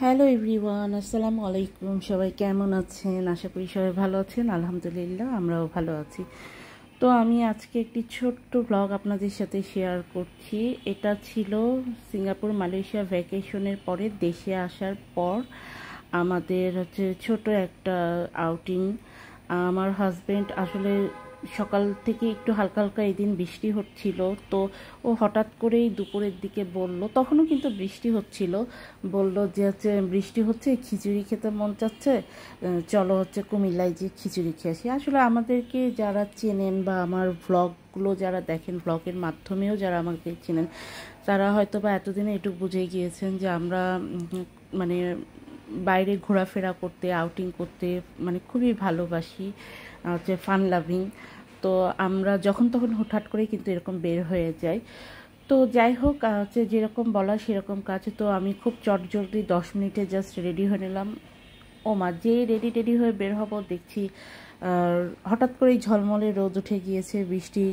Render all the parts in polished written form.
Hello everyone, আসসালামু আলাইকুম। সবাই কেমন আছেন? আশা করি সবাই ভালো আছেন। আলহামদুলিল্লাহ, আমরাও ভালো আছি। তো আমি আজকে একটি ছোট্ট ব্লগ আপনাদের সাথে শেয়ার করছি। এটা ছিল সিঙ্গাপুর মালয়েশিয়া ভ্যাকেশনের পরে দেশে আসার পর আমাদের ছোট একটা আউটিং। আমার হাজব্যান্ড আসলে সকাল থেকে একটু হালকা হালকা এদিন বৃষ্টি হচ্ছিল, তো ও হঠাৎ করেই দুপুরের দিকে বলল, তখনও কিন্তু বৃষ্টি হচ্ছিল, বলল যে বৃষ্টি হচ্ছে, খিচুড়ি খেতে মন চাচ্ছে, চলো কুমিল্লায় যে খিচুড়ি খেয়ে আসি। আসলে আমাদেরকে যারা চেনেন বা আমার ভ্লগগুলো যারা দেখেন, ভ্লগের মাধ্যমেও যারা আমাকে চেনেন, তারা হয়তো বা এতদিনে এটুকু বুঝে গিয়েছেন যে আমরা মানে বাইরে ঘোরাফেরা করতে, আউটিং করতে মানে খুবই ভালোবাসি, ফান লাভিং। তো আমরা যখন তখন হুটহাট করে কিন্তু এরকম বের হয়ে যাই। তো যাই হোক, যেরকম বলা সেরকম কাজ। তো আমি খুব চটজলদি 10 মিনিটে জাস্ট রেডি হয়ে নিলাম। ও মা, যে রেডি হয়ে বের হব দেখছি হঠাৎ করেই ঝলমলে রোদ উঠে গিয়েছে, বৃষ্টি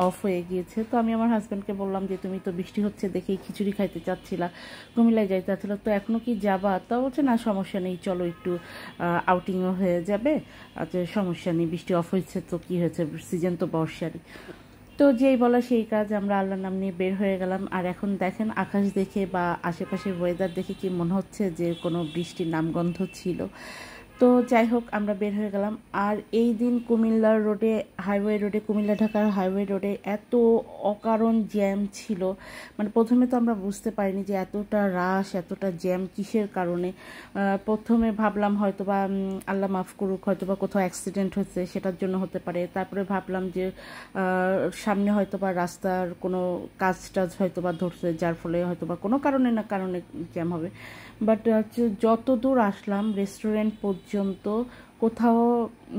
অফ হয়ে গিয়েছে। তো আমি আমার হাজব্যান্ডকে বললাম যে তুমি তো বৃষ্টি হচ্ছে দেখেই খিচুড়ি খাইতে চাচ্ছিলা, কুমিল্লায় যাইতে চাচ্ছিল, তো এখনও কি যাবা? তা বলছে না, সমস্যা নেই, চলো একটু আউটিংও হয়ে যাবে। আচ্ছা, সমস্যা নেই, বৃষ্টি অফ হয়েছে তো কি হয়েছে, সিজন তো বর্ষারই। তো যেই বলা সেই কাজ, আমরা আল্লাহর নাম নিয়ে বের হয়ে গেলাম। আর এখন দেখেন, আকাশ দেখে বা আশেপাশের ওয়েদার দেখে কি মনে হচ্ছে যে কোনো বৃষ্টির নামগন্ধ ছিল। তো যাই হোক, আমরা বের হয়ে গেলাম। আর এই দিন কুমিল্লার রোডে, হাইওয়ে রোডে, কুমিল্লা ঢাকার হাইওয়ে রোডে এত অকারণ জ্যাম ছিল, মানে প্রথমে তো আমরা বুঝতে পারিনি যে এতটা রাশ, এতটা জ্যাম কিসের কারণে। প্রথমে ভাবলাম হয়তো বা আল্লাহ মাফ করুক, হয়তো বা কোথাও অ্যাক্সিডেন্ট হয়েছে সেটার জন্য হতে পারে। তারপরে ভাবলাম যে সামনে হয়তো বা রাস্তার কোনো কাজ টাজ হয়তো বা ধরছে, যার ফলে হয়তো বা কোনো কারণে না কারণে জ্যাম হবে। বাট যত দূর আসলাম রেস্টুরেন্ট পর্যন্ত, কোথাও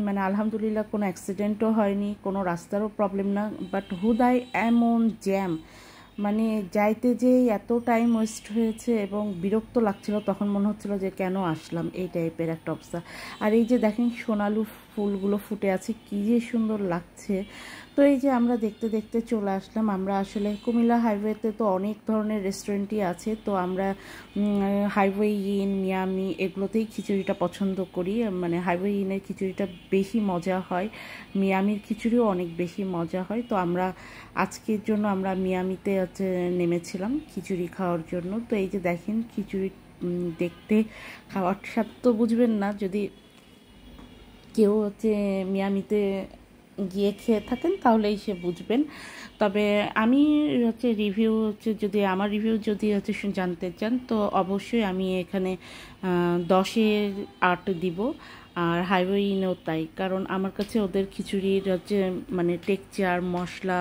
মানে আলহামদুলিল্লাহ কোনো অ্যাক্সিডেন্টও হয়নি, কোনো রাস্তারও প্রবলেম না। বাট হুদায় এমন জ্যাম, মানে যাইতে যেই এত টাইম ওয়েস্ট হয়েছে এবং বিরক্ত লাগছিল। তখন মনে হচ্ছিল যে কেন আসলাম, এই টাইপের একটা অবস্থা। আর এই যে দেখেন সোনালু ফুলগুলো ফুটে আছে, কী যে সুন্দর লাগছে। তো এই যে আমরা দেখতে দেখতে চলে আসলাম। আমরা আসলে কুমিল্লা হাইওয়েতে তো অনেক ধরনের রেস্টুরেন্টই আছে, তো আমরা হাইওয়ে ইন, মিয়ামি এগুলোতেই খিচুড়িটা পছন্দ করি। মানে হাইওয়ে ইনের খিচুড়িটা বেশি মজা হয়, মিয়ামির খিচুড়িও অনেক বেশি মজা হয়। তো আমরা আজকের জন্য আমরা মিয়ামিতে নেমেছিলাম খিচুড়ি খাওয়ার জন্য। তো এই যে দেখেন খিচুড়ি দেখতে, খাওয়ার স্বাদ তো বুঝবেন না যদি কেউ মিয়ামিতে গিয়ে খেয়ে থাকেন, তাহলেই সে বুঝবেন। তবে আমি রিভিউ যদি আমার রিভিউ যদি জানতে চান, তো অবশ্যই আমি এখানে 10-8 দিব। আর হাইওয়ে ইনেও তাই, কারণ আমার কাছে ওদের খিচুড়ির মানে টেক্সচার, মশলা,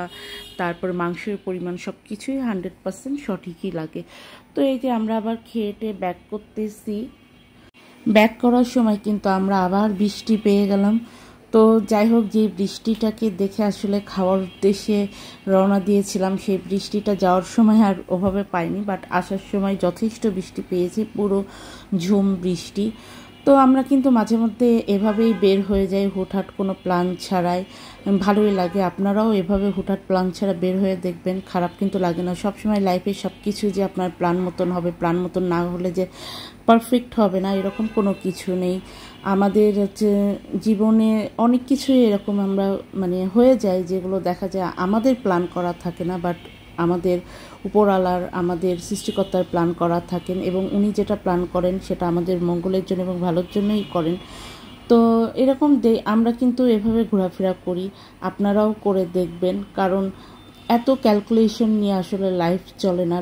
তারপর মাংসের পরিমাণ সব কিছুই 100% সঠিকই লাগে। তো এই যে আমরা আবার খেয়ে ব্যাক করতেছি। ব্যাক করার সময় কিন্তু আমরা আবার বৃষ্টি পেয়ে গেলাম। তো যাই হোক, যে বৃষ্টিটাকে দেখে আসলে খাওয়ার উদ্দেশ্যে রওনা দিয়েছিলাম, সেই বৃষ্টিটা যাওয়ার সময় আর ওভাবে পাইনি, বাট আসার সময় যথেষ্ট বৃষ্টি পেয়েছি, পুরো ঝুম বৃষ্টি। তো আমরা কিন্তু মাঝে মধ্যে এভাবেই বের হয়ে যাই, হুটহাট কোনো প্ল্যান ছাড়াই। ভালোই লাগে। আপনারাও এভাবে হুটহাট প্ল্যান ছাড়া বের হয়ে দেখবেন, খারাপ কিন্তু লাগে না। সবসময় লাইফে সব কিছু যে আপনার প্ল্যান মতন হবে, প্ল্যান মতন না হলে যে পারফেক্ট হবে না, এরকম কোনো কিছু নেই। আমাদের জীবনে অনেক কিছুই এরকম আমরা মানে হয়ে যায়, যেগুলো দেখা যায় আমাদের প্ল্যান করা থাকে না, বাট আমাদের উপরওয়ালার, আমাদের সৃষ্টিকর্তার প্ল্যান করা থাকেন, এবং উনি যেটা প্ল্যান করেন সেটা আমাদের মঙ্গলের জন্য এবং ভালোর জন্যই করেন। তো এরকম আমরা কিন্তু এভাবে ঘোরাফেরা করি, আপনারাও করে দেখবেন, কারণ এত ক্যালকুলেশন নিয়ে আসলে লাইফ চলে না।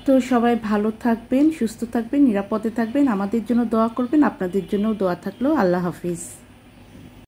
তো সবাই ভালো থাকবেন, সুস্থ থাকবেন, নিরাপদে থাকবেন, আমাদের জন্য দোয়া করবেন, আপনাদের জন্যও দোয়া থাকলো। আল্লাহ হাফিজ।